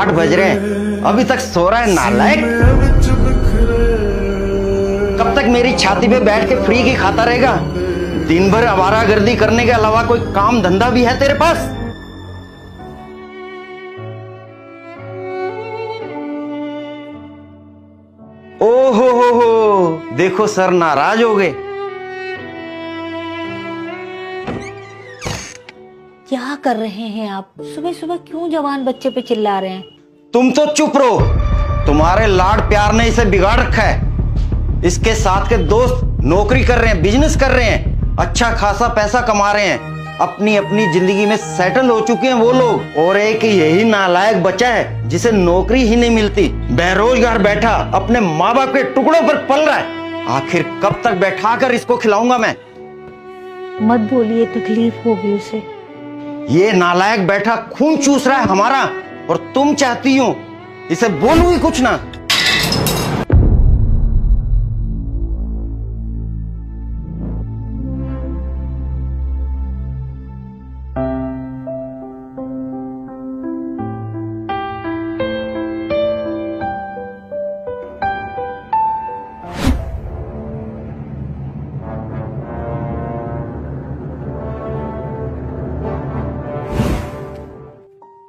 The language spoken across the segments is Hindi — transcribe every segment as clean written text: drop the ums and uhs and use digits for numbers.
8 बज रहे हैं, अभी तक सो रहा है नालायक। कब तक मेरी छाती पे बैठ के फ्री की खाता रहेगा? दिन भर आवारागर्दी करने के अलावा कोई काम धंधा भी है तेरे पास? ओ हो, देखो सर नाराज हो गए। क्या कर रहे हैं आप? सुबह सुबह क्यों जवान बच्चे पे चिल्ला रहे हैं? तुम तो चुप रहो, तुम्हारे लाड प्यार ने इसे बिगाड़ रखा है। इसके साथ के दोस्त नौकरी कर रहे हैं, बिजनेस कर रहे हैं, अच्छा खासा पैसा कमा रहे हैं, अपनी अपनी जिंदगी में सेटल हो चुके हैं वो लोग, और एक यही नालायक बच्चा है जिसे नौकरी ही नहीं मिलती, बेरोजगार बैठा अपने माँ बाप के टुकड़ों पर पल रहा है। आखिर कब तक बैठा कर इसको खिलाऊंगा मैं? मत बोलिए, तकलीफ होगी उसे। ये नालायक बैठा खून चूस रहा है हमारा, और तुम चाहती हो इसे बोलूं ही कुछ ना।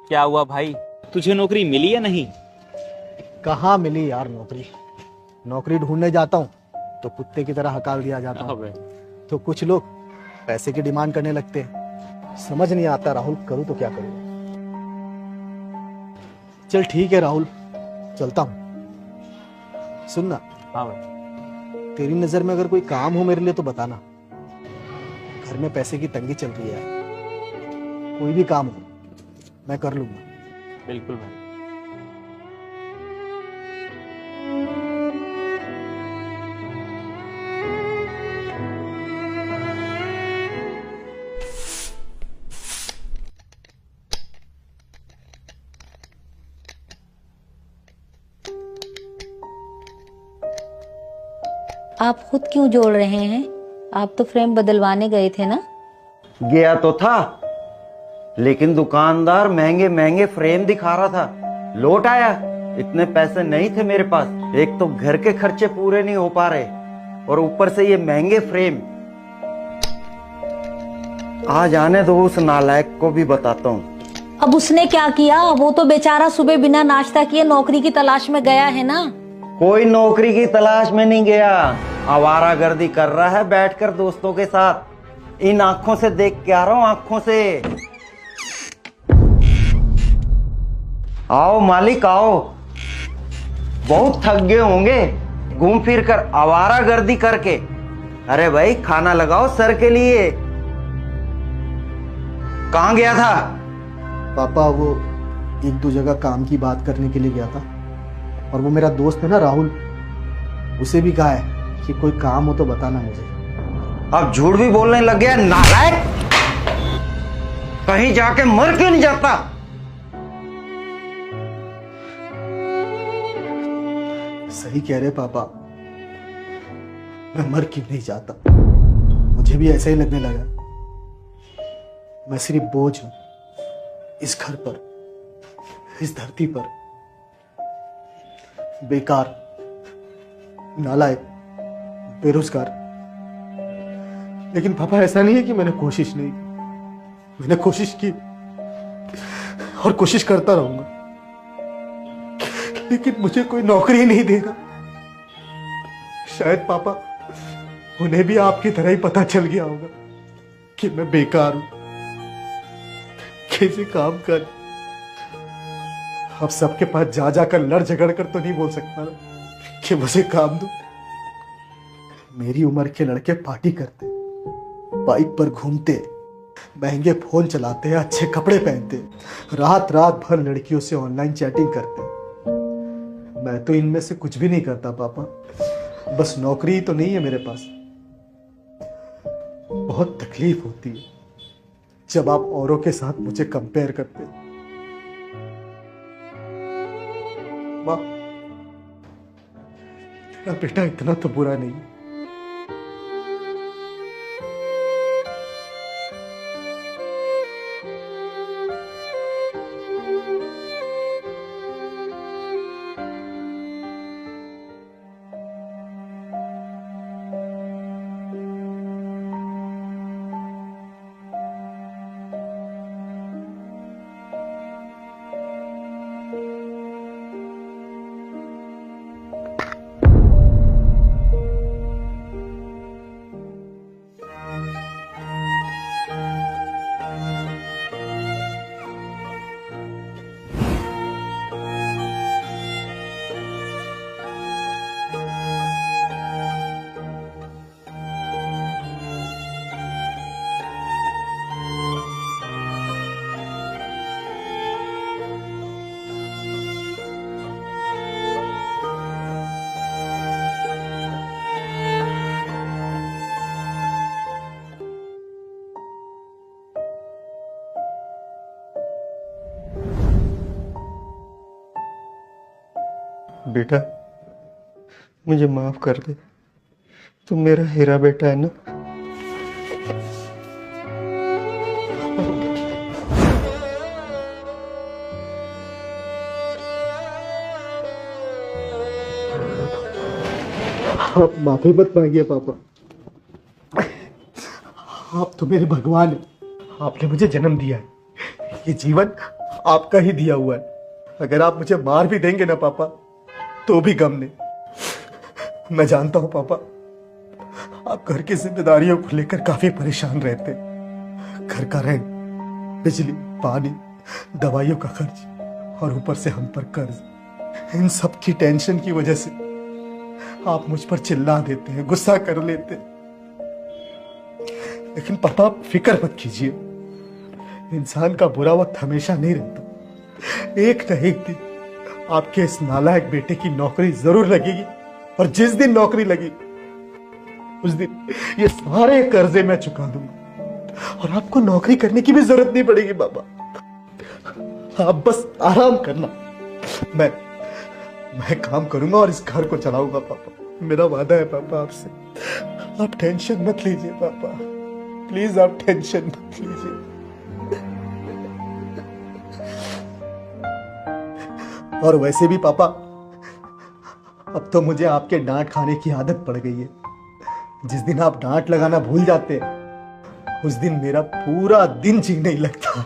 क्या हुआ भाई, तुझे नौकरी मिली या नहीं? कहाँ मिली यार नौकरी। नौकरी ढूंढने जाता हूँ तो कुत्ते की तरह हकाल दिया जाता हूँ। तो कुछ लोग पैसे की डिमांड करने लगते हैं। समझ नहीं आता राहुल, करूँ तो क्या करूँ। चल ठीक है राहुल, चलता हूँ। सुनना, हाँ भाई। तेरी नजर में अगर कोई काम हो मेरे लिए तो बताना। घर में पैसे की तंगी चल रही है, कोई भी काम हो मैं कर लूंगा। बिल्कुल भाई। आप खुद क्यों जोड़ रहे हैं? आप तो फ्रेम बदलवाने गए थे ना? गया तो था, लेकिन दुकानदार महंगे महंगे फ्रेम दिखा रहा था। लौट आया, इतने पैसे नहीं थे मेरे पास। एक तो घर के खर्चे पूरे नहीं हो पा रहे, और ऊपर से ये महंगे फ्रेम। आ जाने दो, उस नालायक को भी बताता हूँ। अब उसने क्या किया? वो तो बेचारा सुबह बिना नाश्ता किए नौकरी की तलाश में गया है ना। कोई नौकरी की तलाश में नहीं गया, आवारागर्दी कर रहा है बैठकर दोस्तों के साथ। इन आंखों से देख के आ रहा हूं, आंखों से। आओ मालिक आओ, बहुत थक गए होंगे घूम फिर कर आवारागर्दी करके। अरे भाई खाना लगाओ सर के लिए। कहां गया था? पापा वो एक दो जगह काम की बात करने के लिए गया था, और वो मेरा दोस्त है ना राहुल, उसे भी कहा है कि कोई काम हो तो बताना मुझे। अब झूठ भी बोलने लग गया नालायक। कहीं जाके मर क्यों नहीं जाता? सही कह रहे पापा, मैं मर क्यों नहीं जाता। मुझे भी ऐसा ही लगने लगा। मैं सिर्फ बोझ हूं इस घर पर, इस धरती पर। बेकार, नालायक, बेरोजगार। लेकिन पापा ऐसा नहीं है कि मैंने कोशिश नहीं की। मैंने कोशिश की और कोशिश करता रहूंगा, लेकिन मुझे कोई नौकरी नहीं देगा। शायद पापा उन्हें भी आपकी तरह ही पता चल गया होगा कि मैं बेकार हूं, किसी काम कर। अब सबके पास जा जाकर लड़ झगड़ कर तो नहीं बोल सकता ना कि मुझे काम दो। मेरी उम्र के लड़के पार्टी करते, बाइक पर घूमते, महंगे फोन चलाते हैं, अच्छे कपड़े पहनते, रात रात भर लड़कियों से ऑनलाइन चैटिंग करते। मैं तो इनमें से कुछ भी नहीं करता पापा। बस नौकरी तो नहीं है मेरे पास। बहुत तकलीफ होती है जब आप औरों के साथ मुझे कंपेयर करते। माँ, तेरा बेटा इतना तो बुरा नहीं। बेटा मुझे माफ कर दे, तुम मेरा हीरा बेटा है ना। आप माफी मत मांगिए पापा, आप तो मेरे भगवान हैं। आपने मुझे जन्म दिया है, ये जीवन आपका ही दिया हुआ है। अगर आप मुझे मार भी देंगे ना पापा तो भी गम नहीं। मैं जानता हूं पापा, आप घर की जिम्मेदारियों को लेकर काफी परेशान रहते हैं। घर का रेंट, बिजली, पानी, दवाइयों का खर्च और ऊपर से हम पर कर्ज। इन सब की टेंशन की वजह से आप मुझ पर चिल्ला देते हैं, गुस्सा कर लेते हैं। लेकिन पापा आप फिक्र मत कीजिए, इंसान का बुरा वक्त हमेशा नहीं रहता। एक न एक दिन आपके इस नालायक बेटे की नौकरी जरूर लगेगी, और जिस दिन नौकरी लगी उस दिन ये सारे कर्जे मैं चुका दूंगा और आपको नौकरी करने की भी जरूरत नहीं पड़ेगी पापा। आप बस आराम करना, मैं काम करूंगा और इस घर को चलाऊंगा पापा। मेरा वादा है पापा आपसे। आप टेंशन मत लीजिए पापा, प्लीज आप टेंशन मत लीजिए। और वैसे भी पापा अब तो मुझे आपके डांट खाने की आदत पड़ गई है। जिस दिन आप डांट लगाना भूल जाते हैं उस दिन मेरा पूरा दिन जी नहीं लगता।